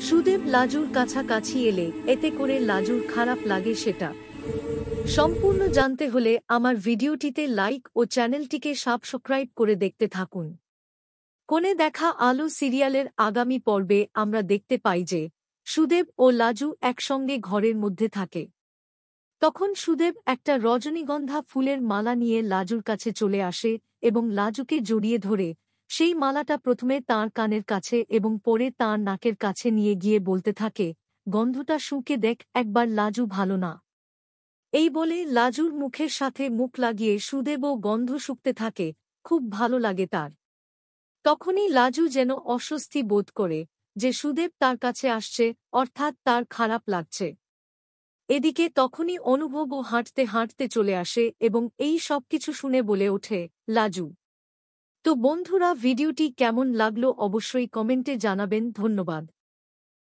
সুদেব লাজুর কাছাকাছি এলে এতে করে লাজুর খারাপ লাগে সেটা সম্পূর্ণ জানতে হলে আমার ভিডিওটিতে লাইক ও চ্যানেলটিকে সাবস্ক্রাইব করে দেখতে থাকুন। কোণে দেখা আলো সিরিয়ালের আগামী পর্বে আমরা দেখতে পাই যে সুদেব ও লাজু একসঙ্গে ঘরের মধ্যে থাকে। তখন সুদেব একটা রজনীগন্ধা ফুলের মালা নিয়ে লাজুর কাছে চলে আসে এবং লাজুকে জড়িয়ে ধরে সেই মালাটা প্রথমে তাঁর কানের কাছে এবং পরে তাঁর নাকের কাছে নিয়ে গিয়ে বলতে থাকে, গন্ধটা শুঁকে দেখ একবার, লাজু ভালো না? এই বলে লাজুর মুখের সাথে মুখ লাগিয়ে সুদেবও গন্ধ শুঁকতে থাকে। খুব ভালো লাগে তার। তখনই লাজু যেন অস্বস্তি বোধ করে যে সুদেব তার কাছে আসছে, অর্থাৎ তার খারাপ লাগছে। এদিকে তখনই অনুভবও হাঁটতে হাঁটতে চলে আসে এবং এই সবকিছু শুনে বলে ওঠে, লাজু। তো বন্ধুরা, ভিডিওটি কেমন লাগলো অবশ্যই কমেন্টে জানাবেন। ধন্যবাদ।